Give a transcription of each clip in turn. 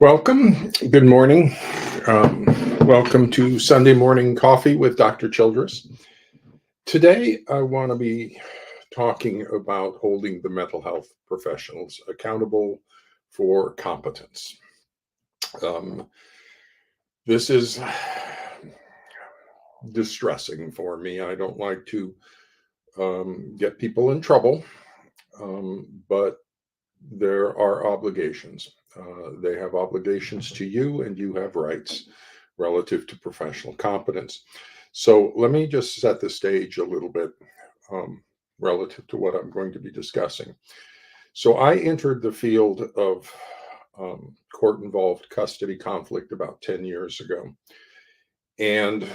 Welcome. Good morning. Um, Welcome to Sunday Morning Coffee with Dr. Childress. Today, I want to be talking about holding the mental health professionals accountable for competence. Um, this is distressing for me. I don't like to get people in trouble, but there are obligations. They have obligations to you, and you have rights relative to professional competence. So let me just set the stage a little bit um, relative to what I'm going to be discussing. So I entered the field of court involved custody conflict about 10 years ago. And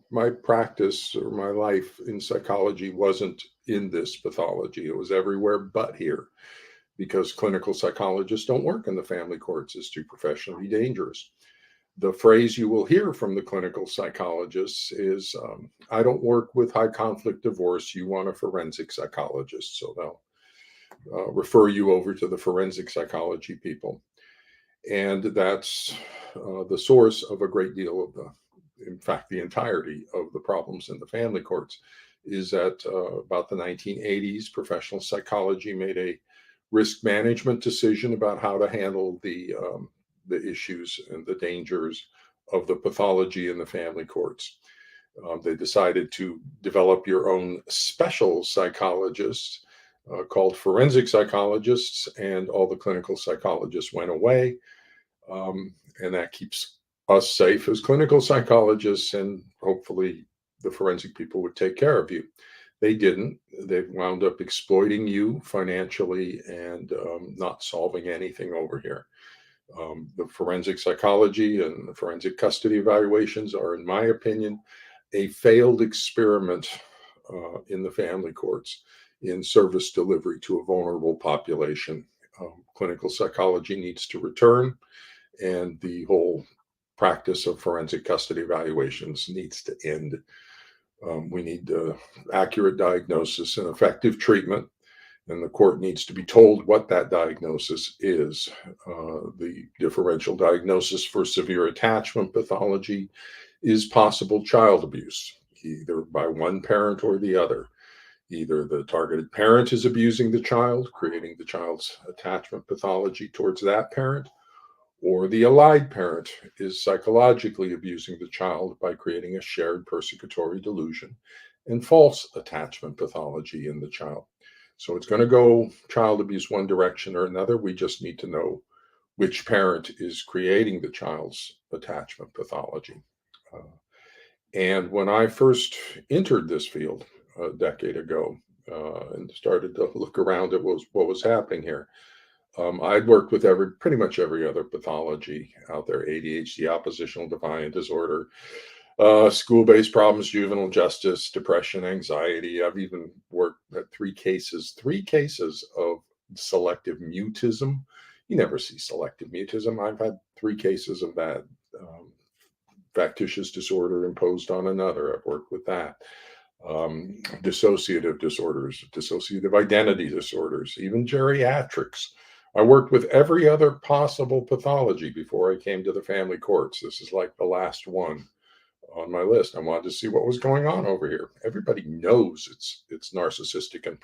my practice or my life in psychology wasn't in this pathology. It was everywhere but here because clinical psychologists don't work in the family courts. It's too professionally dangerous. The phrase you will hear from the clinical psychologists is, I don't work with high conflict divorce. You want a forensic psychologist. So they'll refer you over to the forensic psychology people. And that's the source of a great deal of in fact, the entirety of the problems in the family courts is that about the 1980s, professional psychology made a risk management decision about how to handle the issues and the dangers of the pathology in the family courts. They decided to develop your own special psychologists called forensic psychologists, and all the clinical psychologists went away. And that keeps us safe as clinical psychologists, and hopefully the forensic people would take care of you. They didn't. They wound up exploiting you financially and not solving anything over here. The forensic psychology and the forensic custody evaluations are, in my opinion, a failed experiment in the family courts in service delivery to a vulnerable population. Clinical psychology needs to return, and the whole practice of forensic custody evaluations needs to end. We need accurate diagnosis and effective treatment, and the court needs to be told what that diagnosis is. The differential diagnosis for severe attachment pathology is possible child abuse, either by one parent or the other. Either the targeted parent is abusing the child, creating the child's attachment pathology towards that parent, or the allied parent is psychologically abusing the child by creating a shared persecutory delusion and false attachment pathology in the child. So it's going to go child abuse one direction or another. We just need to know which parent is creating the child's attachment pathology. Uh, and when I first entered this field a decade ago and started to look around at what was happening here, I'd worked with pretty much every other pathology out there: ADHD, oppositional defiant disorder, school-based problems, juvenile justice, depression, anxiety. I've even worked at three cases of selective mutism. You never see selective mutism. I've had three cases of that. Factitious disorder imposed on another. I've worked with that. Dissociative disorders, dissociative identity disorders, even geriatrics. I worked with every other possible pathology before I came to the family courts. This is like the last one on my list. I wanted to see what was going on over here. Everybody knows it's narcissistic and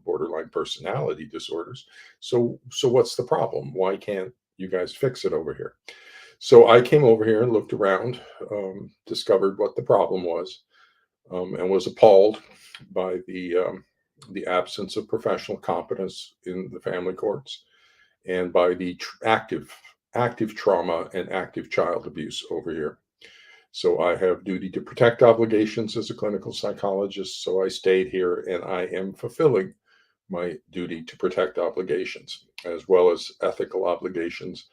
borderline personality disorders. So what's the problem? Why can't you guys fix it over here? So I came over here and looked around, discovered what the problem was, and was appalled by the absence of professional competence in the family courts, and by the active trauma and active child abuse over here. So I have duty to protect obligations as a clinical psychologist. So I stayed here, and I am fulfilling my duty to protect obligations as well as ethical obligations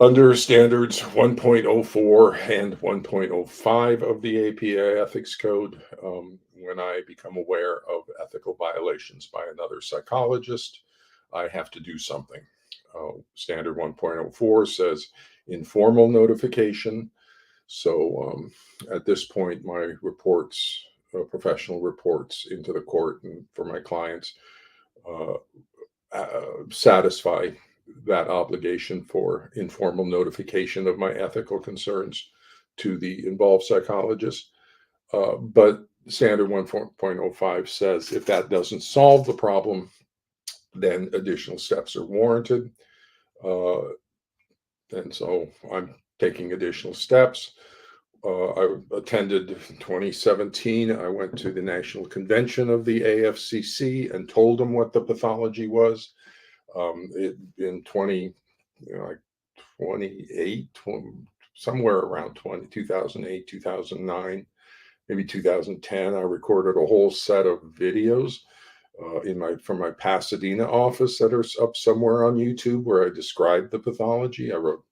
under standards 1.04 and 1.05 of the APA Ethics Code. When I become aware of ethical violations by another psychologist, I have to do something. Standard 1.04 says informal notification. So at this point, my reports, professional reports into the court and for my clients, satisfy that obligation for informal notification of my ethical concerns to the involved psychologist. But standard 1.05 says if that doesn't solve the problem, then additional steps are warranted. Uh, and so I'm taking additional steps. I attended 2017. I went to the national convention of the AFCC and told them what the pathology was. In 20, like 28, somewhere around 2008, 2009, maybe 2010, I recorded a whole set of videos from my Pasadena office that are up somewhere on YouTube where I described the pathology. I wrote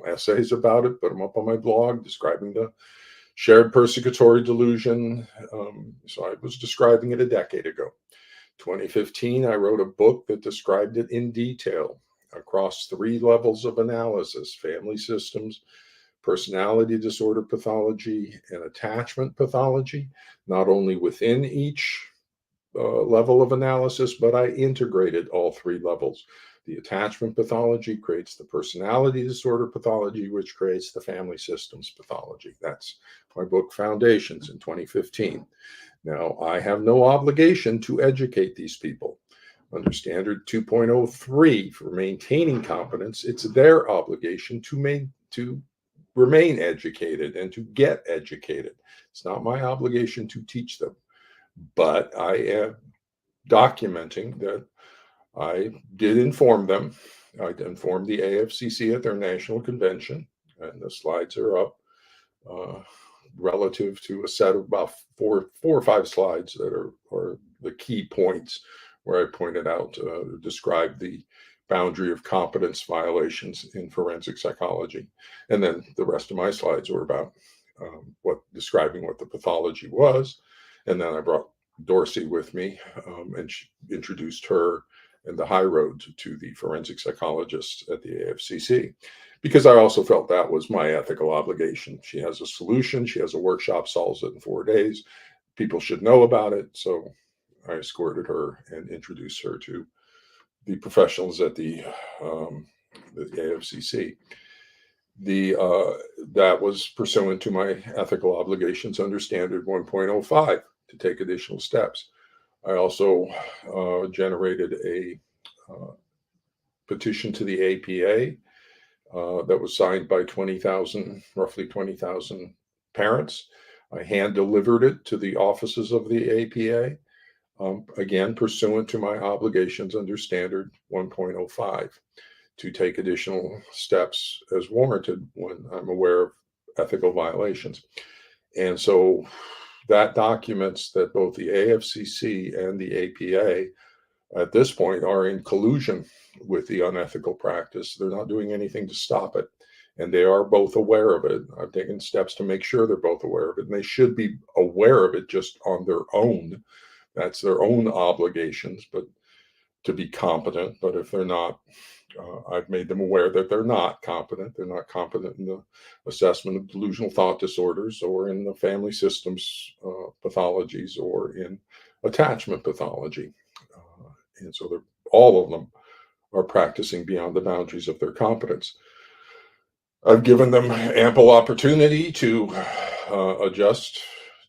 essays about it, put them up on my blog describing the shared persecutory delusion. So I was describing it a decade ago. 2015, I wrote a book that described it in detail across 3 levels of analysis: family systems, personality disorder pathology, and attachment pathology, not only within each level of analysis, but I integrated all 3 levels. The attachment pathology creates the personality disorder pathology, which creates the family systems pathology. That's my book Foundations in 2015. Now, I have no obligation to educate these people. Under standard 2.03 for maintaining competence, it's their obligation to remain educated and to get educated. It's not my obligation to teach them, but I am documenting that I did inform them. I informed the AFCC at their national convention, and the slides are up uh, relative to a set of about four or five slides that are the key points where I pointed out, described the boundary of competence violations in forensic psychology. And then the rest of my slides were about describing what the pathology was. And then I brought Dorsey with me, and she introduced her and the high road to the forensic psychologist at the AFCC, because I also felt that was my ethical obligation. She has a solution. She has a workshop, solves it in 4 days. People should know about it. So I escorted her and introduced her to the professionals at the AFCC. That was pursuant to my ethical obligations under Standard 1.05 to take additional steps. I also generated a petition to the APA that was signed by roughly 20,000 parents. I hand delivered it to the offices of the APA, again, pursuant to my obligations under Standard 1.05 to take additional steps as warranted when I'm aware of ethical violations. And so that documents that both the AFCC and the APA at this point are in collusion with the unethical practice. They're not doing anything to stop it. And they are both aware of it. I've taken steps to make sure they're both aware of it. And they should be aware of it just on their own. That's their own obligations, but to be competent. But if they're not, I've made them aware that they're not competent. They're not competent in the assessment of delusional thought disorders, or in the family systems pathologies, or in attachment pathology. And so all of them are practicing beyond the boundaries of their competence. I've given them ample opportunity to adjust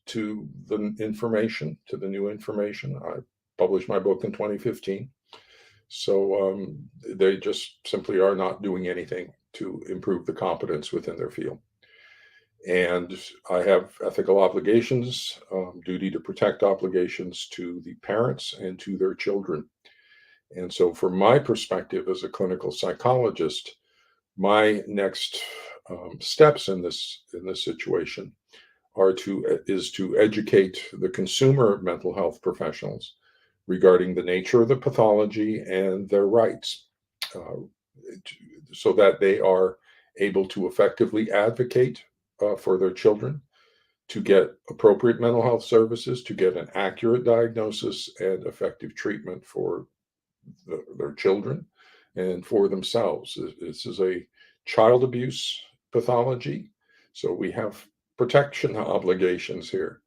to the information, to the new information. I published my book in 2015. So they just simply are not doing anything to improve the competence within their field. And I have ethical obligations, duty to protect obligations to the parents and to their children. And so from my perspective as a clinical psychologist, my next steps in this situation is to educate the consumer mental health professionals regarding the nature of the pathology and their rights, uh, so that they are able to effectively advocate for their children, to get appropriate mental health services, to get an accurate diagnosis and effective treatment for their children and for themselves. This is a child abuse pathology, so we have protection obligations here.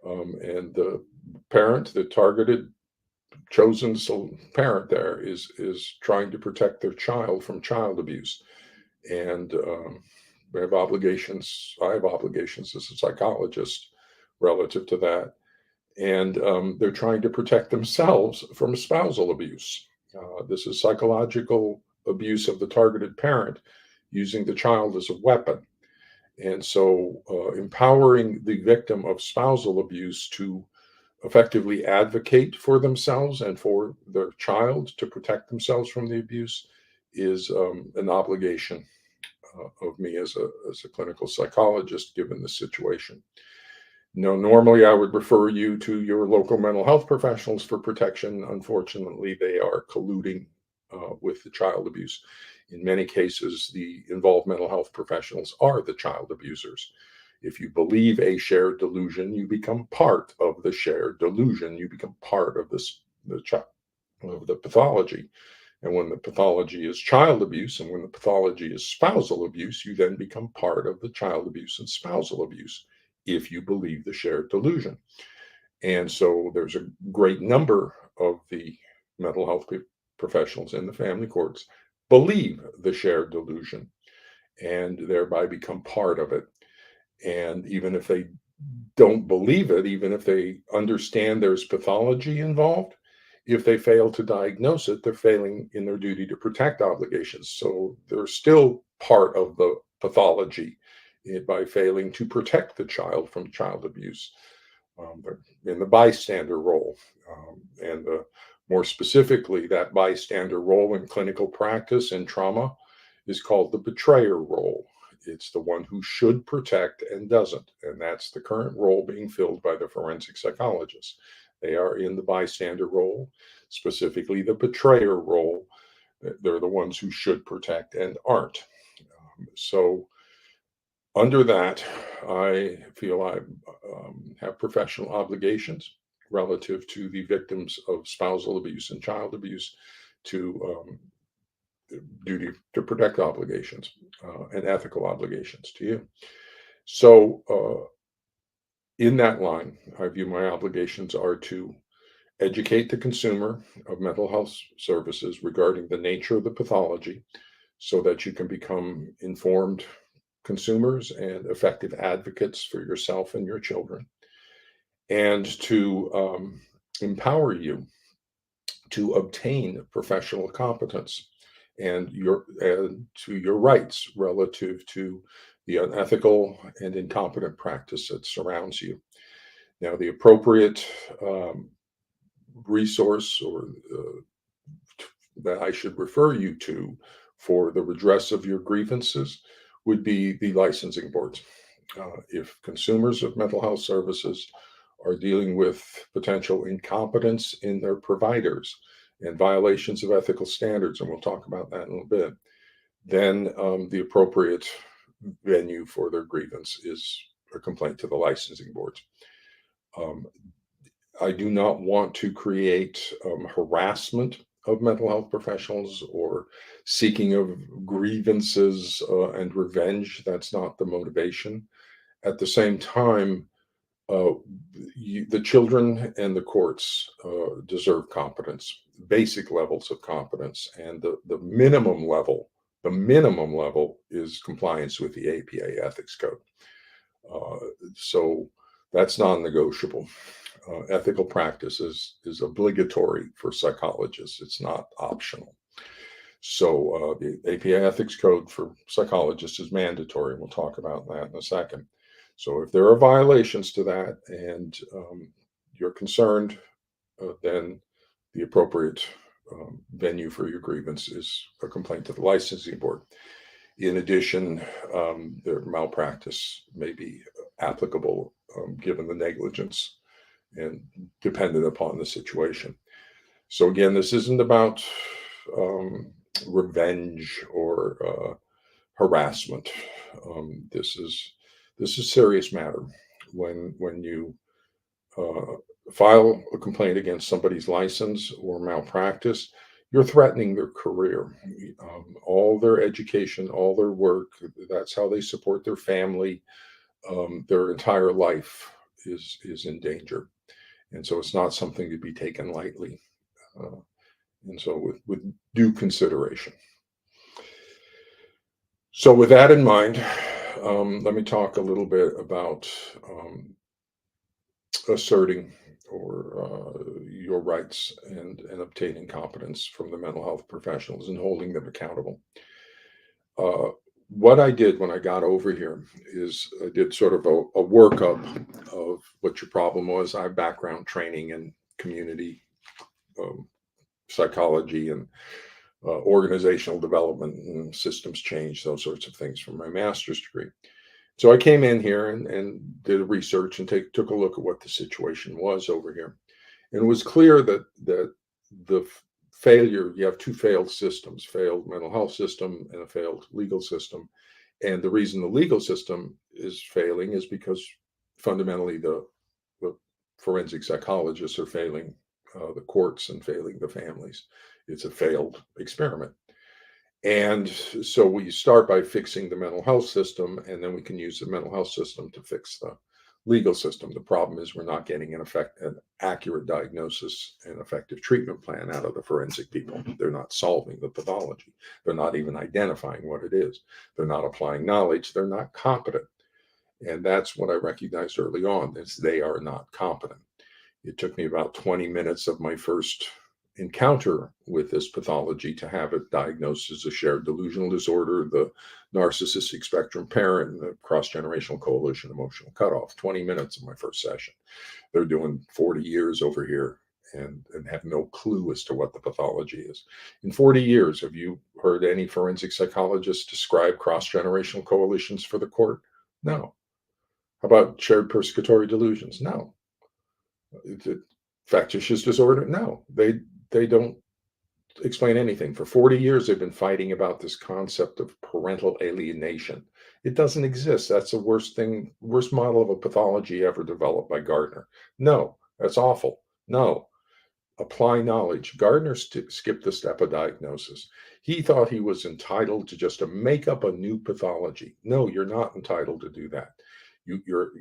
And the parent, the targeted chosen parent there is trying to protect their child from child abuse, and we have obligations. I have obligations as a psychologist relative to that, and they're trying to protect themselves from spousal abuse. This is psychological abuse of the targeted parent using the child as a weapon. And so, empowering the victim of spousal abuse to effectively advocate for themselves and for their child to protect themselves from the abuse is an obligation of me as a clinical psychologist, given the situation. No, normally I would refer you to your local mental health professionals for protection. Unfortunately, they are colluding with the child abuse. In many cases, the involved mental health professionals are the child abusers. If you believe a shared delusion, you become part of the shared delusion. You become part of the pathology. And when the pathology is child abuse, and when the pathology is spousal abuse, you then become part of the child abuse and spousal abuse if you believe the shared delusion. And so there's a great number of the mental health professionals in the family courts believe the shared delusion and thereby become part of it. And even if they don't believe it, even if they understand there's pathology involved, if they fail to diagnose it, they're failing in their duty to protect obligations. So they're still part of the pathology by failing to protect the child from child abuse. In the bystander role. And more specifically, that bystander role in clinical practice and trauma is called the betrayer role. It's the one who should protect and doesn't. And that's the current role being filled by the forensic psychologists. They are in the bystander role, specifically the betrayer role. They're the ones who should protect and aren't. So under that, I feel I have professional obligations relative to the victims of spousal abuse and child abuse to duty to protect obligations and ethical obligations to you. So, in that line, I view my obligations are to educate the consumer of mental health services regarding the nature of the pathology so that you can become informed consumers and effective advocates for yourself and your children, and to empower you to obtain professional competence and to your rights relative to the unethical and incompetent practice that surrounds you. Now, the appropriate resource or that I should refer you to for the redress of your grievances would be the licensing boards. If consumers of mental health services are dealing with potential incompetence in their providers and violations of ethical standards, and we'll talk about that in a little bit, then the appropriate venue for their grievance is a complaint to the licensing boards. Um, I do not want to create harassment of mental health professionals or seeking of grievances and revenge. That's not the motivation. At the same time, uh, the children and the courts deserve competence, basic levels of competence, and the minimum level is compliance with the APA ethics code. Uh, so that's non-negotiable. Ethical practice is obligatory for psychologists. It's not optional. So the APA ethics code for psychologists is mandatory. We'll talk about that in a second. So if there are violations to that and you're concerned, then the appropriate venue for your grievance is a complaint to the licensing board. In addition, their malpractice may be applicable given the negligence and dependent upon the situation. So again, this isn't about revenge or harassment. This is a serious matter. When you file a complaint against somebody's license or malpractice, you're threatening their career, all their education, all their work. That's how they support their family. Their entire life is in danger. And so it's not something to be taken lightly. uh, and so with due consideration. So, with that in mind, let me talk a little bit about asserting or your rights and obtaining competence from the mental health professionals and holding them accountable. Uh, what I did when I got over here is I did sort of a workup of what your problem was. I have background training in community um, psychology and organizational development and systems change, those sorts of things from my master's degree. So I came in here and did research and took a look at what the situation was over here. And it was clear that the failure, you have two failed systems, failed mental health system and a failed legal system. And the reason the legal system is failing is because fundamentally the forensic psychologists are failing the courts and failing the families. It's a failed experiment. And so we start by fixing the mental health system, and then we can use the mental health system to fix the legal system. The problem is we're not getting an accurate diagnosis and effective treatment plan out of the forensic people. They're not solving the pathology. They're not even identifying what it is. They're not applying knowledge. They're not competent. And that's what I recognized early on, is they are not competent. It took me about 20 minutes of my first encounter with this pathology to have it diagnosed as a shared delusional disorder, the narcissistic spectrum parent, and the cross-generational coalition emotional cutoff. 20 minutes of my first session. They're doing 40 years over here and have no clue as to what the pathology is. In 40 years, have you heard any forensic psychologists describe cross-generational coalitions for the court? No. How about shared persecutory delusions? No. Factitious disorder? No, they don't explain anything. For 40 years, they've been fighting about this concept of parental alienation. It doesn't exist. That's the worst model of a pathology ever developed by Gardner. No, that's awful. No, apply knowledge. Gardner skipped the step of diagnosis. He thought he was entitled to just to make up a new pathology. No, you're not entitled to do that.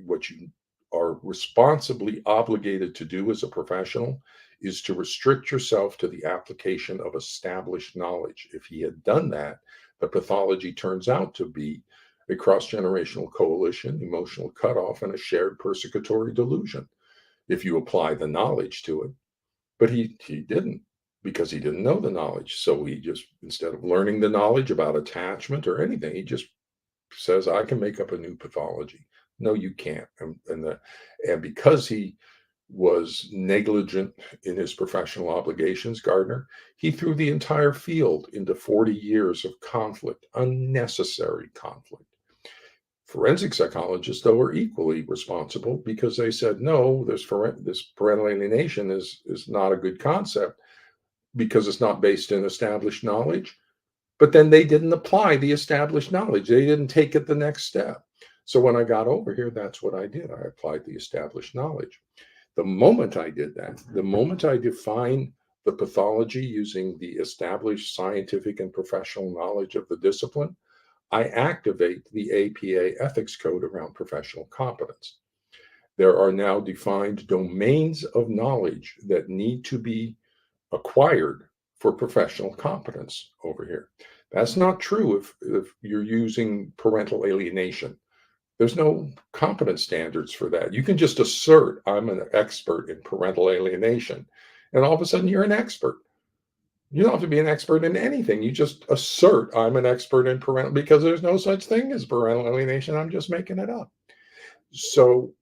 What you are responsibly obligated to do as a professional is to restrict yourself to the application of established knowledge. If he had done that, the pathology turns out to be a cross-generational coalition, emotional cutoff, and a shared persecutory delusion if you apply the knowledge to it. But he didn't, because he didn't know the knowledge. So he just, instead of learning the knowledge about attachment or anything, he just says, I can make up a new pathology. No, you can't. And because he was negligent in his professional obligations, Gardner, he threw the entire field into 40 years of conflict, unnecessary conflict. Forensic psychologists, though, are equally responsible because they said, no, this parental alienation is not a good concept because it's not based in established knowledge. But then they didn't apply the established knowledge. They didn't take it the next step. So when I got over here, that's what I did. I applied the established knowledge. The moment I did that, the moment I define the pathology using the established scientific and professional knowledge of the discipline, I activate the APA ethics code around professional competence. There are now defined domains of knowledge that need to be acquired for professional competence over here. That's not true if you're using parental alienation. There's no competence standards for that. You can just assert, I'm an expert in parental alienation, and all of a sudden you're an expert. You don't have to be an expert in anything. You just assert, I'm an expert in parental, because there's no such thing as parental alienation. I'm just making it up. So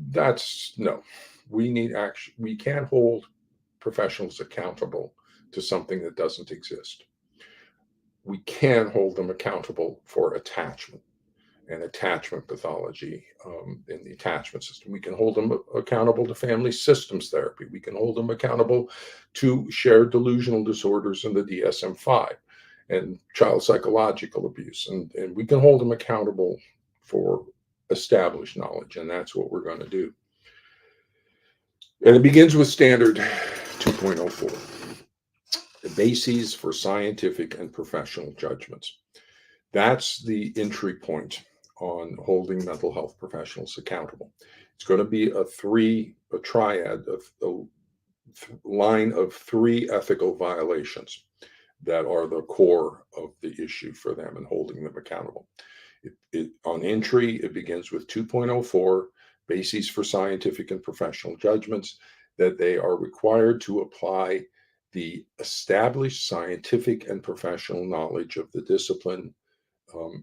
that's no. We need action. We can't hold professionals accountable to something that doesn't exist. We can hold them accountable for attachment and attachment pathology in the attachment system. We can hold them accountable to family systems therapy. We can hold them accountable to shared delusional disorders in the DSM-5 and child psychological abuse. And we can hold them accountable for established knowledge. And that's what we're going to do. And it begins with standard 2.04, the bases for scientific and professional judgments. That's the entry point on holding mental health professionals accountable. It's going to be a triad of line of three ethical violations that are the core of the issue for them and holding them accountable. On entry, it begins with 2.04 bases for scientific and professional judgments, that they are required to apply the established scientific and professional knowledge of the discipline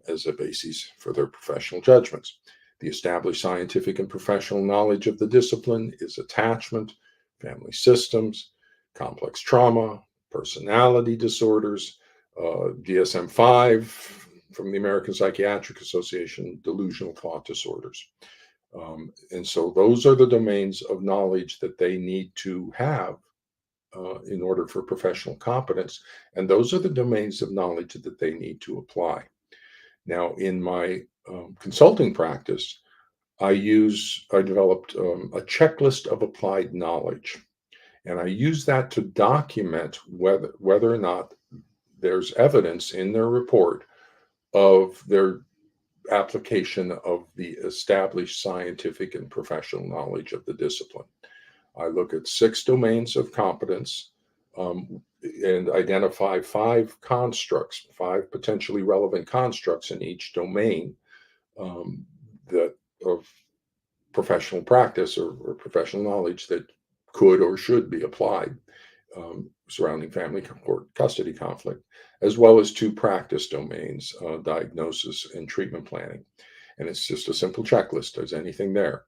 as a basis for their professional judgments. The established scientific and professional knowledge of the discipline is attachment, family systems, complex trauma, personality disorders, DSM 5 from the American Psychiatric Association, delusional thought disorders. And so those are the domains of knowledge that they need to have in order for professional competence. And those are the domains of knowledge that they need to apply. Now, in my consulting practice, I developed a checklist of applied knowledge, and I use that to document whether or not there's evidence in their report of their application of the established scientific and professional knowledge of the discipline. I look at 6 domains of competence and identify 5 constructs, 5 potentially relevant constructs in each domain that of professional practice or professional knowledge that could or should be applied surrounding family court custody conflict, as well as 2 practice domains, diagnosis and treatment planning. And it's just a simple checklist. There's anything there.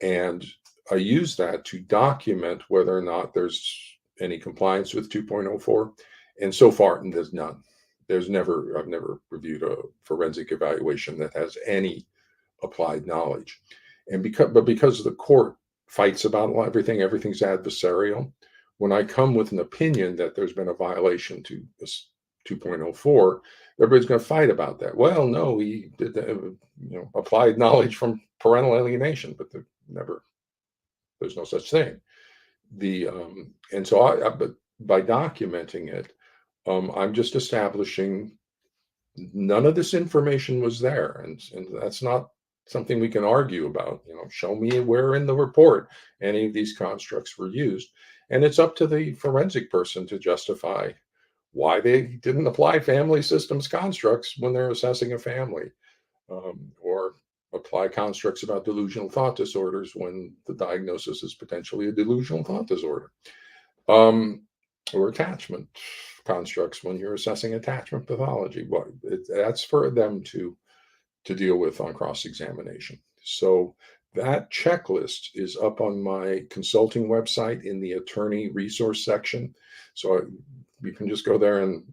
And I use that to document whether or not there's any compliance with 2.04. And so far, there's none. I've never reviewed a forensic evaluation that has any applied knowledge. And because the court fights about everything's adversarial. When I come with an opinion that there's been a violation to this 2.04, everybody's going to fight about that. Well, no, he did applied knowledge from parental alienation, but there's no such thing. And so but by documenting it, I'm just establishing none of this information was there, and that's not something we can argue about. Show me where in the report any of these constructs were used, and it's up to the forensic person to justify why they didn't apply family systems constructs when they're assessing a family, or apply constructs about delusional thought disorders when the diagnosis is potentially a delusional thought disorder, or attachment constructs when you're assessing attachment pathology. That's for them to deal with on cross-examination. So that checklist is up on my consulting website in the attorney resource section. So you can just go there and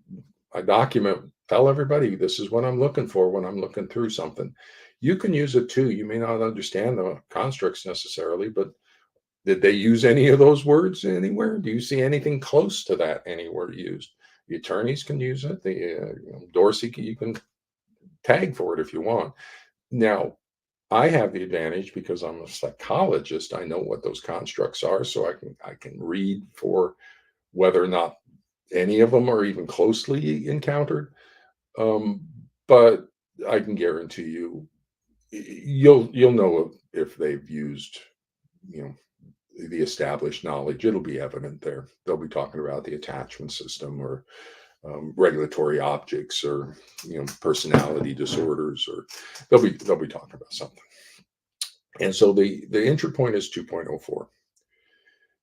I document, tell everybody this is what I'm looking for when I'm looking through something. You can use it too. You may not understand the constructs necessarily, but did they use any of those words anywhere? Do you see anything close to that anywhere used? The attorneys can use it. Dorsey, you can tag for it if you want. Now, I have the advantage because I'm a psychologist. I know what those constructs are, so I can read for whether or not any of them are even closely encountered. But I can guarantee you'll know if they've used the established knowledge. It'll be evident there. They'll be talking about the attachment system or regulatory objects or personality disorders, or they'll be talking about something. And so the entry point is 2.04,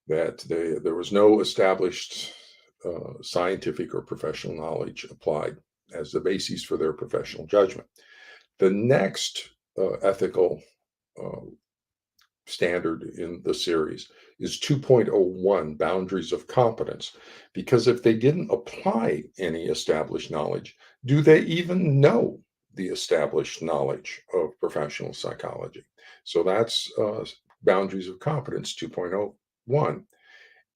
that there was no established scientific or professional knowledge applied as the basis for their professional judgment. The next ethical standard in the series is 2.01, boundaries of competence, because if they didn't apply any established knowledge, do they even know the established knowledge of professional psychology? So that's boundaries of competence 2.01,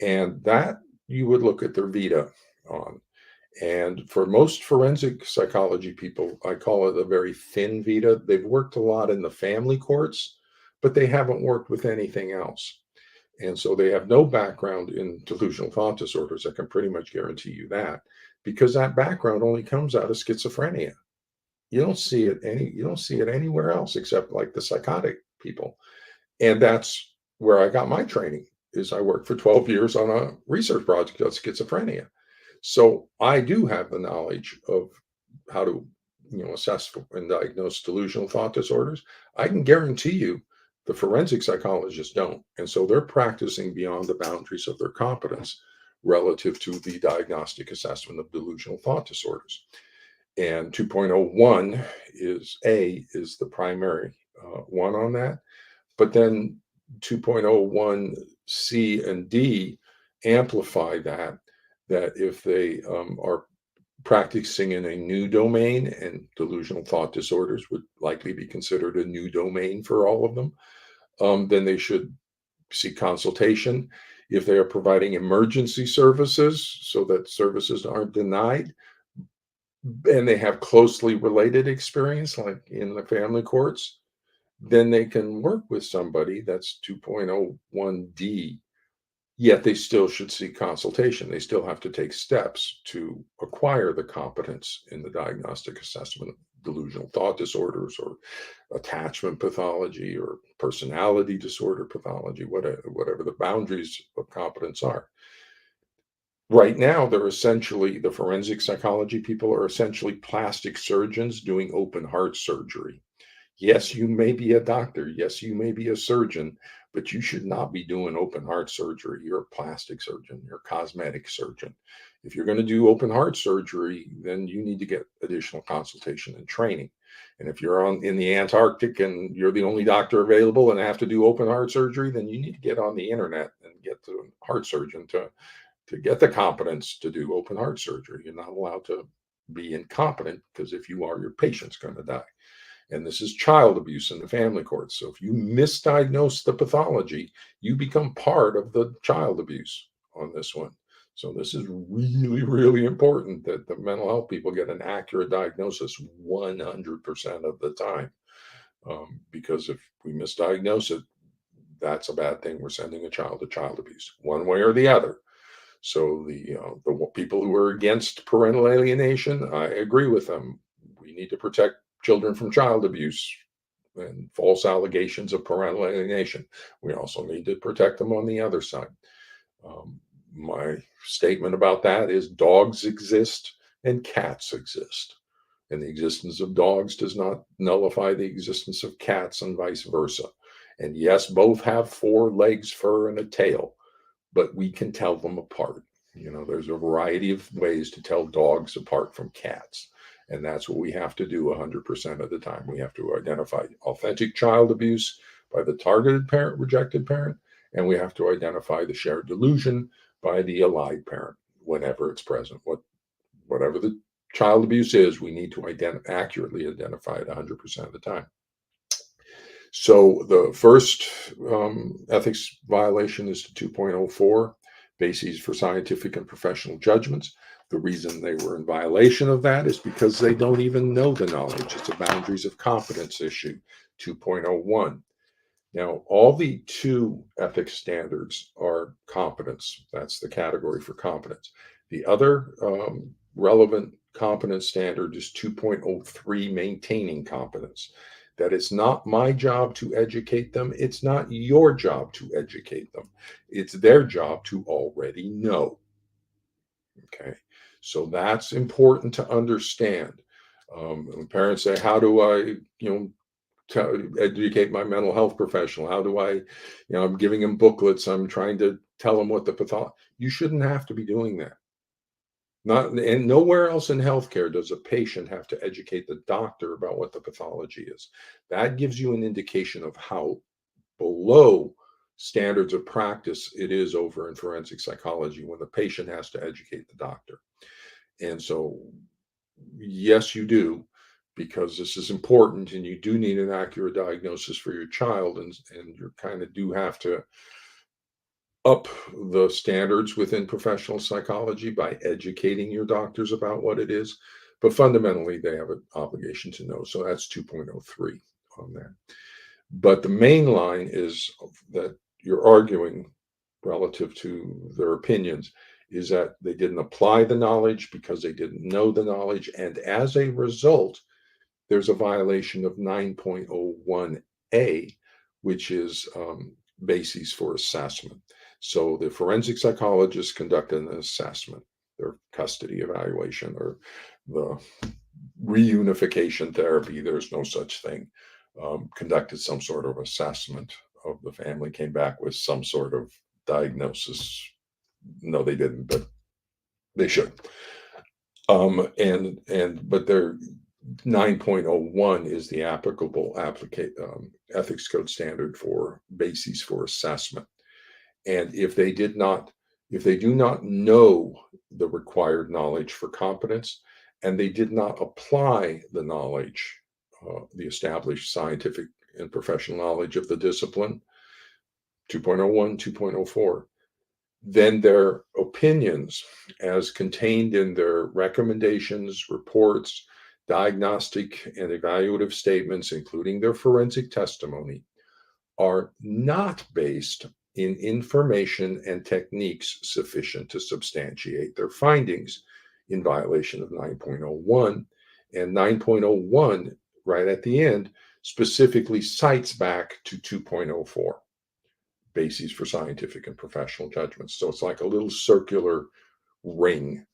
and that you would look at their vita on. And for most forensic psychology people, I call it a very thin vita. They've worked a lot in the family courts, but they haven't worked with anything else. And so they have no background in delusional thought disorders. I can pretty much guarantee you that, because that background only comes out of schizophrenia. You don't see it anywhere else except like the psychotic people. And that's where I got my training, is I worked for 12 years on a research project on schizophrenia. So I do have the knowledge of how to, assess and diagnose delusional thought disorders. I can guarantee you the forensic psychologists don't. And so they're practicing beyond the boundaries of their competence relative to the diagnostic assessment of delusional thought disorders. And 2.01 is the primary one on that. But then 2.01 C and D amplify that if they are practicing in a new domain, and delusional thought disorders would likely be considered a new domain for all of them, then they should seek consultation. If they are providing emergency services so that services aren't denied, and they have closely related experience, like in the family courts, then they can work with somebody that's 2.01D, yet they still should seek consultation. They still have to take steps to acquire the competence in the diagnostic assessment of delusional thought disorders or attachment pathology or personality disorder pathology, whatever the boundaries of competence are. Right now, they're essentially, the forensic psychology people are essentially plastic surgeons doing open heart surgery. Yes, you may be a doctor. Yes, you may be a surgeon, but you should not be doing open heart surgery. You're a plastic surgeon, you're a cosmetic surgeon. If you're going to do open heart surgery, then you need to get additional consultation and training. And if you're in the Antarctic and you're the only doctor available and have to do open heart surgery, then you need to get on the internet and get to a heart surgeon to get the competence to do open heart surgery. You're not allowed to be incompetent, because if you are, your patient's going to die. And this is child abuse in the family courts. So if you misdiagnose the pathology, you become part of the child abuse on this one. So this is really, really important that the mental health people get an accurate diagnosis 100% of the time. Because if we misdiagnose it, that's a bad thing. We're sending a child to child abuse, one way or the other. So the people who are against parental alienation, I agree with them. We need to protect children from child abuse and false allegations of parental alienation. We also need to protect them on the other side. My statement about that is dogs exist and cats exist. And the existence of dogs does not nullify the existence of cats, and vice versa. And yes, both have four legs, fur, and a tail, but we can tell them apart. There's a variety of ways to tell dogs apart from cats. And that's what we have to do 100% of the time. We have to identify authentic child abuse by the targeted parent, rejected parent, and we have to identify the shared delusion by the allied parent whenever it's present. Whatever the child abuse is, we need to accurately identify it 100% of the time. So the first ethics violation is to 2.04, bases for scientific and professional judgments. The reason they were in violation of that is because they don't even know the knowledge. It's a boundaries of competence issue, 2.01. Now, all the two ethics standards are competence. That's the category for competence. The other relevant competence standard is 2.03, maintaining competence. That it's not my job to educate them. It's not your job to educate them. It's their job to already know. Okay. So that's important to understand. When parents say, how do I, educate my mental health professional? How do I, I'm giving them booklets. I'm trying to tell them what the pathology. You shouldn't have to be doing that. Not, and nowhere else in healthcare does a patient have to educate the doctor about what the pathology is. That gives you an indication of how below standards of practice it is over in forensic psychology when the patient has to educate the doctor. And so, yes, you do, because this is important, and you do need an accurate diagnosis for your child, and you kind of do have to up the standards within professional psychology by educating your doctors about what it is. But fundamentally, they have an obligation to know. So that's 2.03 on that. But the main line is that you're arguing relative to their opinions is that they didn't apply the knowledge because they didn't know the knowledge. And as a result, there's a violation of 9.01A, which is bases for assessment. So the forensic psychologist conducted an assessment, their custody evaluation, or the reunification therapy, there's no such thing, conducted some sort of assessment of the family, came back with some sort of diagnosis. No, they didn't, but they should. But their 9.01 is the applicable ethics code standard for bases for assessment. And if they do not know the required knowledge for competence, and they did not apply the knowledge, the established scientific and professional knowledge of the discipline, 2.01, 2.04, then their opinions, as contained in their recommendations, reports, diagnostic and evaluative statements, including their forensic testimony, are not based in information and techniques sufficient to substantiate their findings, in violation of 9.01. And 9.01, right at the end, specifically cites back to 2.04, bases for scientific and professional judgments. So it's like a little circular ring,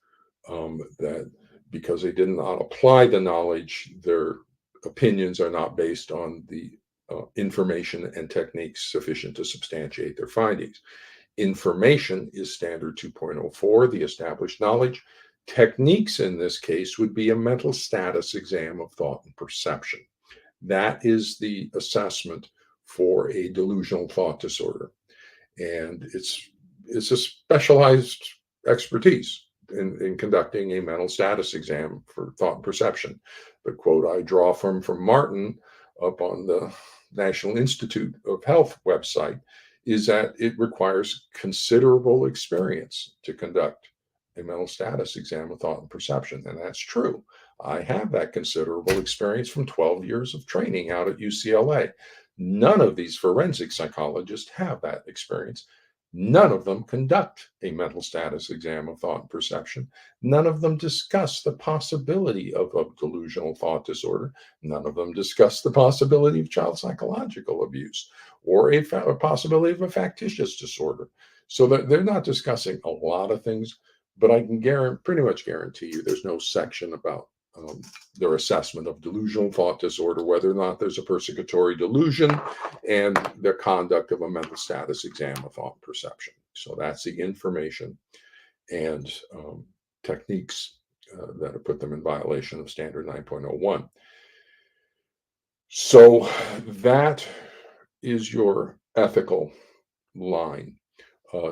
that because they did not apply the knowledge, their opinions are not based on the information and techniques sufficient to substantiate their findings. Information is standard 2.04, the established knowledge. Techniques in this case would be a mental status exam of thought and perception. That is the assessment for a delusional thought disorder. And it's a specialized expertise in conducting a mental status exam for thought and perception. The quote I draw from Martin up on the National Institute of Health website is that it requires considerable experience to conduct a mental status exam of thought and perception. And that's true. I have that considerable experience from 12 years of training out at UCLA. None of these forensic psychologists have that experience. None of them conduct a mental status exam of thought and perception. None of them discuss the possibility of a delusional thought disorder. None of them discuss the possibility of child psychological abuse or a possibility of a factitious disorder. So that they're not discussing a lot of things, but I can pretty much guarantee you there's no section about their assessment of delusional thought disorder, whether or not there's a persecutory delusion, and the conduct of a mental status exam of thought and perception. So that's the information and techniques that put them in violation of standard 9.01. So that is your ethical line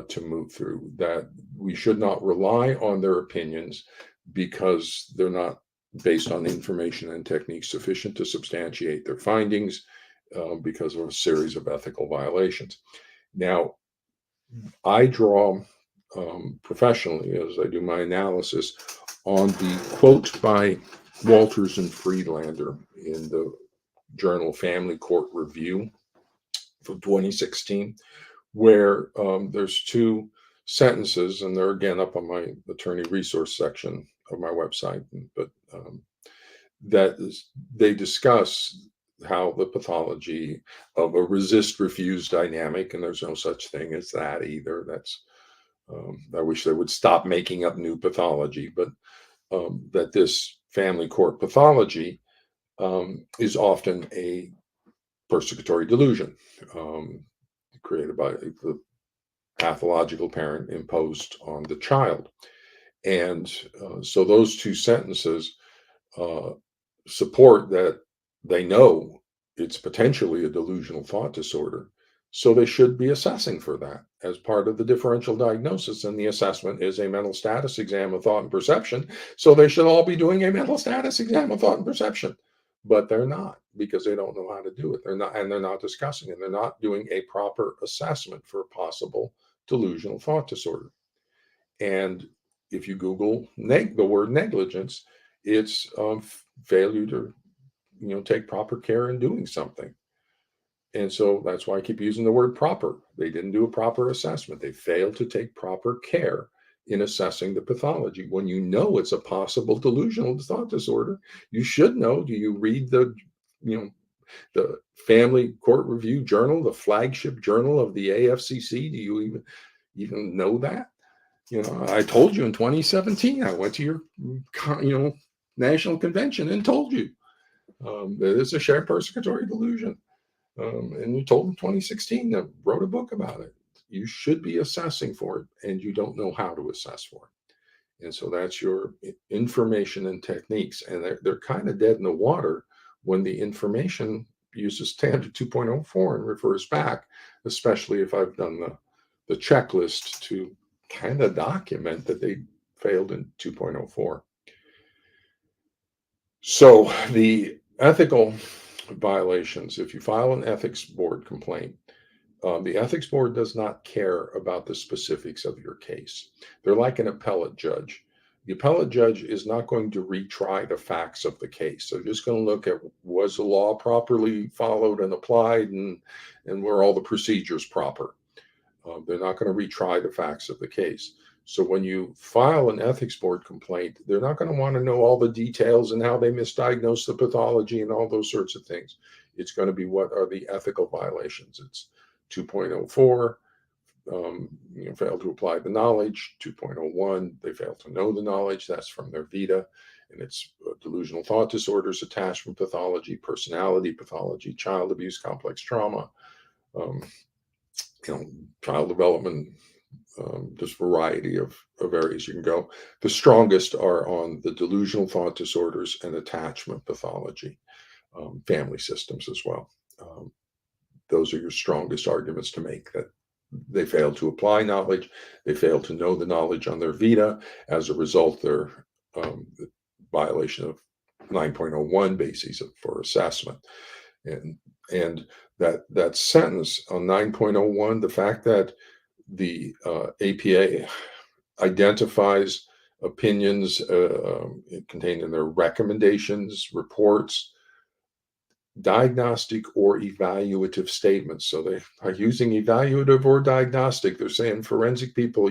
to move through, that we should not rely on their opinions because they're not based on information and techniques sufficient to substantiate their findings, because of a series of ethical violations. Now, I draw professionally, as I do my analysis, on the quote by Walters and Friedlander in the journal Family Court Review from 2016, where there's two sentences, and they're again up on my attorney resource section of my website, but they discuss how the pathology of a resist-refuse dynamic, and there's no such thing as that either. That's I wish they would stop making up new pathology, but that this family court pathology is often a persecutory delusion created by the pathological parent imposed on the child. And so those two sentences support that they know it's potentially a delusional thought disorder. So they should be assessing for that as part of the differential diagnosis. And the assessment is a mental status exam of thought and perception. So they should all be doing a mental status exam of thought and perception. But they're not, because they don't know how to do it. They're not discussing it. They're not doing a proper assessment for a possible delusional thought disorder. And if you Google the word negligence, it's failure to take proper care in doing something. And so that's why I keep using the word proper. They didn't do a proper assessment. They failed to take proper care in assessing the pathology. When you know it's a possible delusional thought disorder, you should know. Do you read the Family Court Review Journal, the flagship journal of the AFCC? Do you even even know that? I told you in 2017, I went to your, national convention and told you that it's a shared persecutory delusion. And you told in 2016 that wrote a book about it. You should be assessing for it, and you don't know how to assess for it. And so that's your information and techniques. And they're kind of dead in the water when the information uses standard 2.04 and refers back, especially if I've done the checklist to kind of document that they failed in 2.04. So the ethical violations, if you file an ethics board complaint, the ethics board does not care about the specifics of your case. They're like an appellate judge. The appellate judge is not going to retry the facts of the case. They're just going to look at, was the law properly followed and applied, and were all the procedures proper. They're not going to retry the facts of the case. So when you file an ethics board complaint, they're not going to want to know all the details and how they misdiagnosed the pathology and all those sorts of things. It's going to be, what are the ethical violations? It's 2.04, failed to apply the knowledge. 2.01, they failed to know the knowledge. That's from their vita. And it's delusional thought disorders, attachment pathology, personality pathology, child abuse, complex trauma, um, child development, just variety of areas you can go. The strongest are on the delusional thought disorders and attachment pathology, family systems as well. Those are your strongest arguments to make, that they failed to apply knowledge, they failed to know the knowledge on their vita. As a result, they're the violation of 9.01 bases for assessment. And that sentence on 9.01, the fact that the APA identifies opinions contained in their recommendations, reports, diagnostic or evaluative statements. So they are using evaluative or diagnostic. They're saying, forensic people,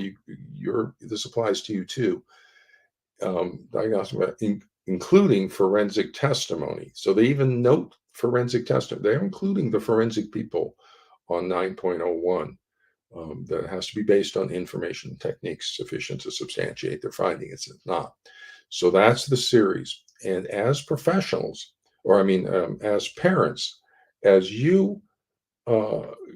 this applies to you too. Diagnostic, including forensic testimony. So they even note forensic testimony. They're including the forensic people on 9.01. That has to be based on information techniques sufficient to substantiate their findings. It's not. So that's the series. And as professionals, as parents, as you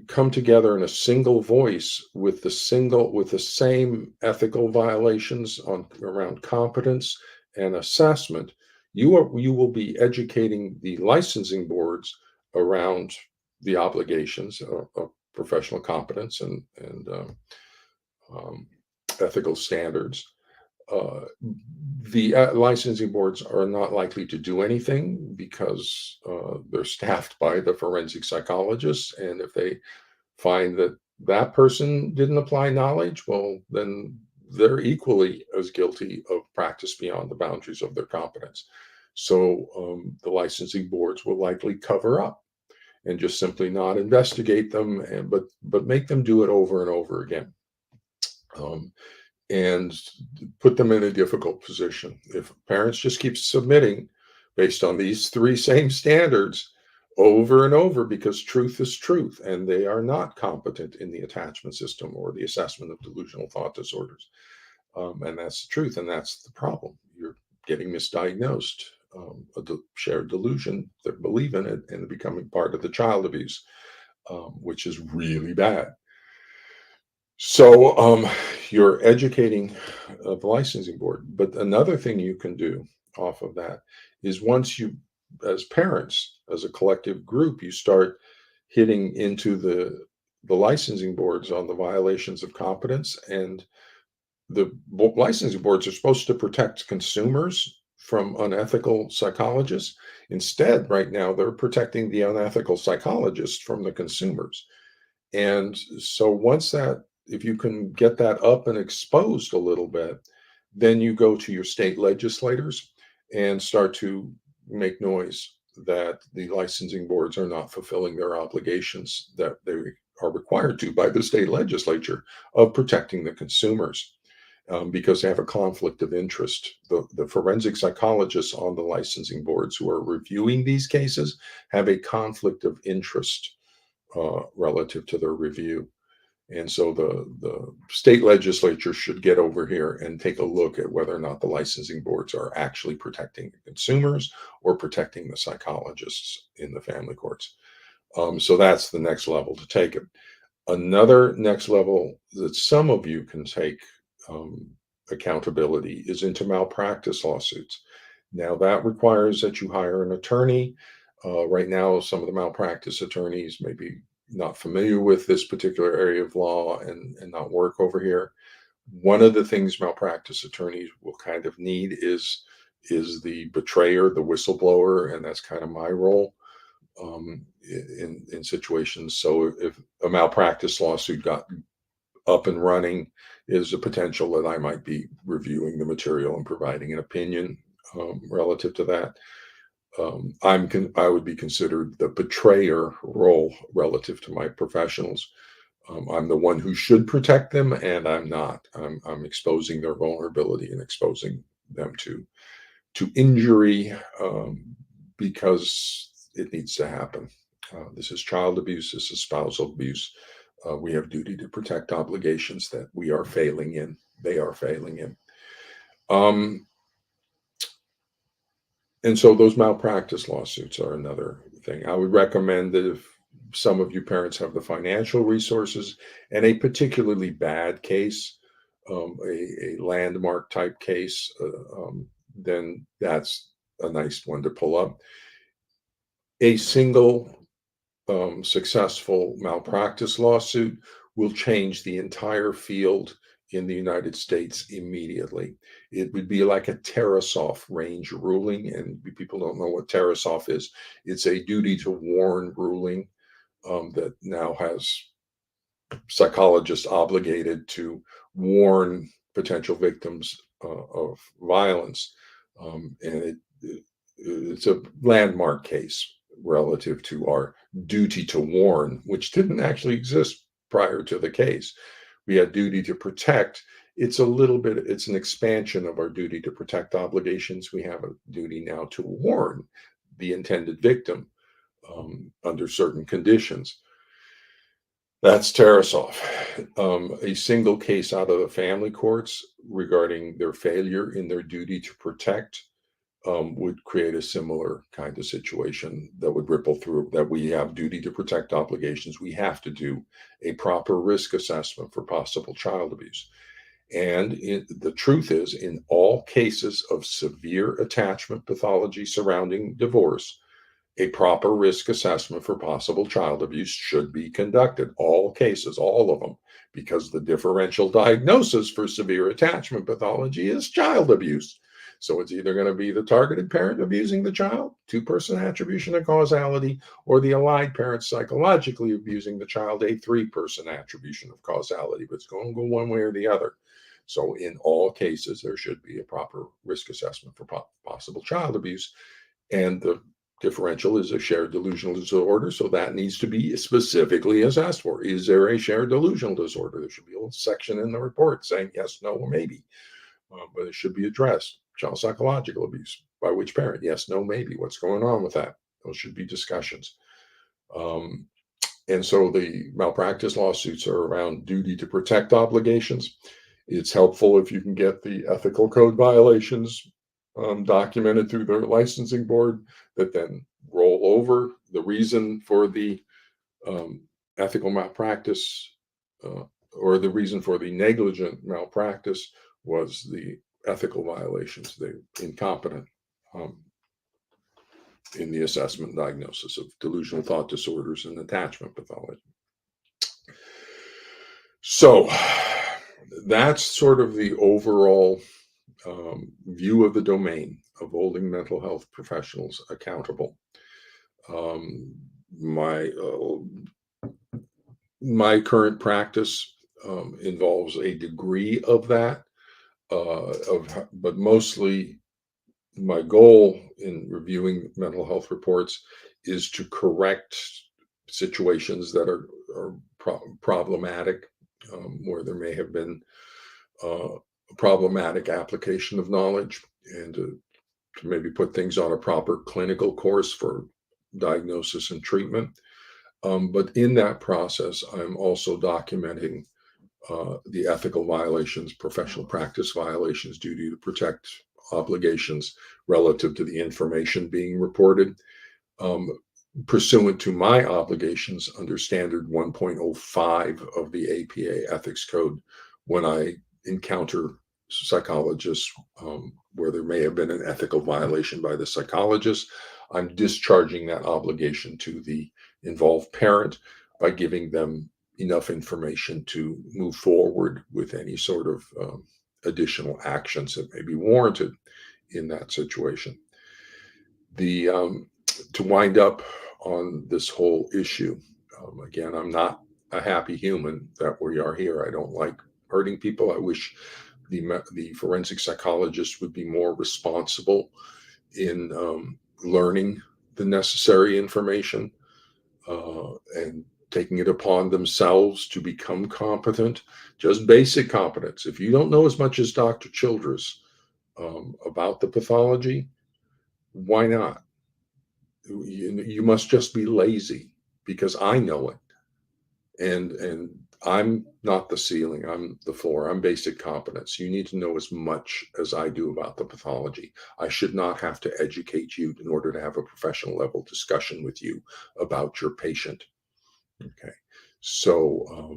come together in a single voice with the same ethical violations around competence and assessment, you will be educating the licensing boards around the obligations of professional competence and ethical standards. The licensing boards are not likely to do anything because they're staffed by the forensic psychologists. And if they find that that person didn't apply knowledge, well, then they're equally as guilty of practice beyond the boundaries of their competence. So the licensing boards will likely cover up and just simply not investigate them, but make them do it over and over again. And put them in a difficult position. If parents just keep submitting based on these three same standards over and over, because truth is truth, and they are not competent in the attachment system or the assessment of delusional thought disorders. And that's the truth, and that's the problem. You're getting misdiagnosed, a shared delusion, they believe in it, and becoming part of the child abuse, which is really bad. So you're educating the licensing board. But another thing you can do off of that is, once you, as parents, as a collective group, you start hitting into the licensing boards on the violations of competence. And the licensing boards are supposed to protect consumers from unethical psychologists. Instead, right now, they're protecting the unethical psychologists from the consumers. And so if you can get that up and exposed a little bit, then you go to your state legislators and start to make noise that the licensing boards are not fulfilling their obligations that they are required to by the state legislature of protecting the consumers, because they have a conflict of interest. The forensic psychologists on the licensing boards who are reviewing these cases have a conflict of interest relative to their review. And so the state legislature should get over here and take a look at whether or not the licensing boards are actually protecting the consumers or protecting the psychologists in the family courts. So that's the next level to take it. Another next level that some of you can take um, accountability is into malpractice lawsuits. Now, that requires that you hire an attorney. Right now, some of the malpractice attorneys may be not familiar with this particular area of law and not work over here. One of the things malpractice attorneys will kind of need is the betrayer, the whistleblower, and that's kind of my role in situations. So if a malpractice lawsuit got up and running, is a potential that I might be reviewing the material and providing an opinion relative to that. I would be considered the betrayer role relative to my professionals. I'm the one who should protect them, and I'm not. I'm exposing their vulnerability and exposing them to injury because it needs to happen. This is child abuse. This is spousal abuse. We have duty to protect obligations that we are failing in. They are failing in. Um, and so those malpractice lawsuits are another thing. I would recommend that if some of you parents have the financial resources and a particularly bad case, a landmark type case, then that's a nice one to pull up. A single successful malpractice lawsuit will change the entire field in the United States immediately. It would be like a Tarasoff range ruling, and people don't know what Tarasoff is. It's a duty to warn ruling that now has psychologists obligated to warn potential victims of violence. It's a landmark case relative to our duty to warn, which didn't actually exist prior to the case. We had duty to protect. It's a little bit, it's an expansion of our duty to protect obligations. We have a duty now to warn the intended victim under certain conditions. That's Tarasoff. A single case out of the family courts regarding their failure in their duty to protect would create a similar kind of situation that would ripple through that we have duty to protect obligations. We have to do a proper risk assessment for possible child abuse. And the truth is, in all cases of severe attachment pathology surrounding divorce, a proper risk assessment for possible child abuse should be conducted. All cases, all of them, because the differential diagnosis for severe attachment pathology is child abuse. So it's either going to be the targeted parent abusing the child, two-person attribution of causality, or the allied parent psychologically abusing the child, a three-person attribution of causality. But it's going to go one way or the other. So in all cases, there should be a proper risk assessment for possible child abuse. And the differential is a shared delusional disorder, so that needs to be specifically assessed for. Is there a shared delusional disorder? There should be a little section in the report saying yes, no, or maybe, but it should be addressed. Child psychological abuse. By which parent? Yes, no, maybe. What's going on with that? Those should be discussions. And so the malpractice lawsuits are around duty to protect obligations. It's helpful if you can get the ethical code violations documented through their licensing board that then roll over the reason for the ethical malpractice or the reason for the negligent malpractice was the ethical violations, the incompetent in the assessment and diagnosis of delusional thought disorders and attachment pathology. So that's sort of the overall view of the domain of holding mental health professionals accountable. My current practice involves a degree of that, but mostly my goal in reviewing mental health reports is to correct situations that are problematic, where there may have been problematic application of knowledge, and to maybe put things on a proper clinical course for diagnosis and treatment. But in that process, I'm also documenting the ethical violations, professional practice violations, duty to protect obligations relative to the information being reported, um, pursuant to my obligations under Standard 1.05 of the APA Ethics Code when I encounter psychologists where there may have been an ethical violation by the psychologist. I'm discharging that obligation to the involved parent by giving them enough information to move forward with any sort of additional actions that may be warranted in that situation. The To wind up on this whole issue, again, I'm not a happy human that we are here. I don't like hurting people. I wish the forensic psychologist would be more responsible in learning the necessary information and taking it upon themselves to become competent, just basic competence. If you don't know as much as Dr. Childress about the pathology, why not? You must just be lazy because I know it. And I'm not the ceiling, I'm the floor. I'm basic competence. You need to know as much as I do about the pathology. I should not have to educate you in order to have a professional level discussion with you about your patient. Okay. So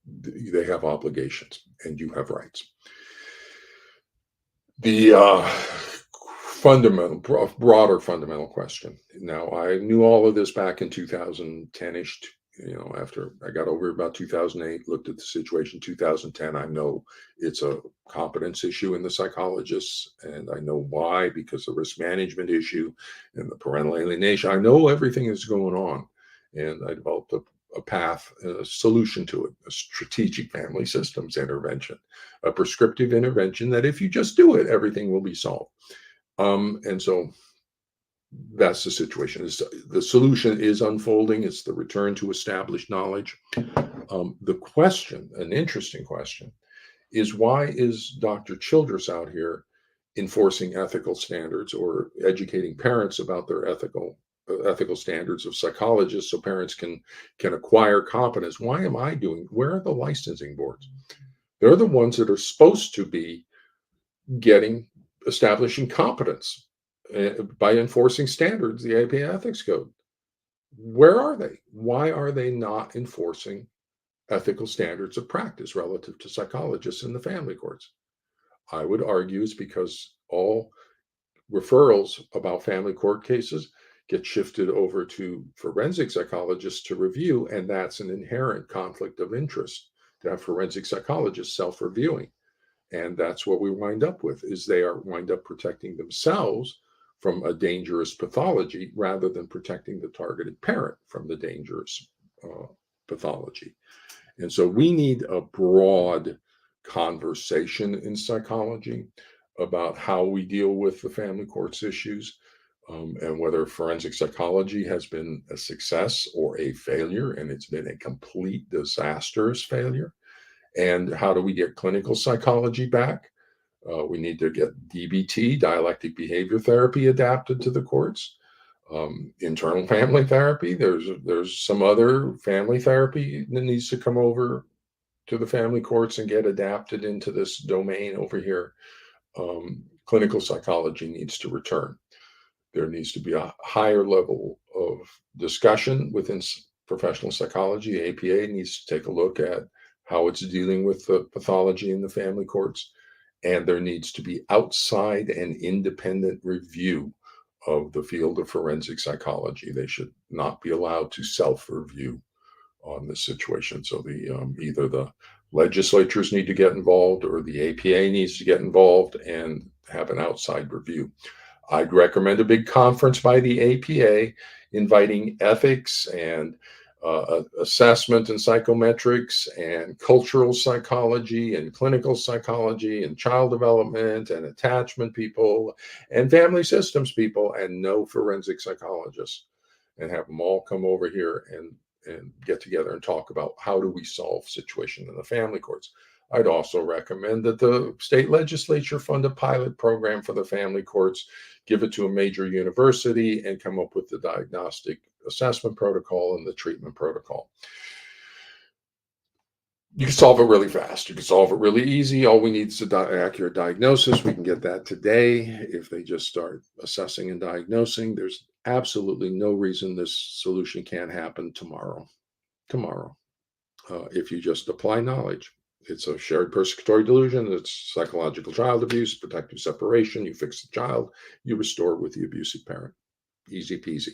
they have obligations and you have rights. The broader fundamental question. Now, I knew all of this back in 2010-ish. After I got over about 2008, looked at the situation 2010. I know it's a competence issue in the psychologists, and I know why, because the risk management issue and the parental alienation. I know everything is going on, and I developed a path, a solution to it, a strategic family systems intervention, a prescriptive intervention that if you just do it, everything will be solved. And so that's the situation. The solution is unfolding. It's the return to established knowledge. The question, an interesting question, is why is Dr. Childress out here enforcing ethical standards or educating parents about their ethical standards of psychologists so parents can acquire competence? Why am I doing? Where are the licensing boards? They're the ones that are supposed to be establishing competence by enforcing standards, the APA Ethics Code. Where are they? Why are they not enforcing ethical standards of practice relative to psychologists in the family courts? I would argue it's because all referrals about family court cases get shifted over to forensic psychologists to review, and that's an inherent conflict of interest to have forensic psychologists self-reviewing. And that's what we wind up with, is they wind up protecting themselves from a dangerous pathology rather than protecting the targeted parent from the dangerous pathology. And so we need a broad conversation in psychology about how we deal with the family courts issues, and whether forensic psychology has been a success or a failure, and it's been a complete disastrous failure. And how do we get clinical psychology back? We need to get DBT, dialectic behavior therapy, adapted to the courts. Internal family therapy. There's some other family therapy that needs to come over to the family courts and get adapted into this domain over here. Clinical psychology needs to return. There needs to be a higher level of discussion within professional psychology. APA needs to take a look at how it's dealing with the pathology in the family courts. And there needs to be outside and independent review of the field of forensic psychology. They should not be allowed to self-review on this situation. So either the legislatures need to get involved or the APA needs to get involved and have an outside review. I'd recommend a big conference by the APA inviting ethics and assessment and psychometrics and cultural psychology and clinical psychology and child development and attachment people and family systems people and no forensic psychologists, and have them all come over here and get together and talk about how do we solve situation in the family courts. I'd also recommend that the state legislature fund a pilot program for the family courts, give it to a major university, and come up with the diagnostic assessment protocol and the treatment protocol. You can solve it really fast. You can solve it really easy. All we need is an accurate diagnosis. We can get that today. If they just start assessing and diagnosing, there's absolutely no reason this solution can't happen tomorrow. Tomorrow, if you just apply knowledge. It's a shared persecutory delusion. It's psychological child abuse, protective separation. You fix the child, you restore with the abusive parent. Easy peasy.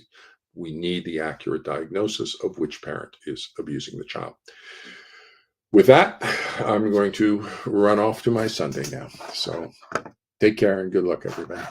We need the accurate diagnosis of which parent is abusing the child. With that, I'm going to run off to my Sunday now. So take care and good luck, everybody.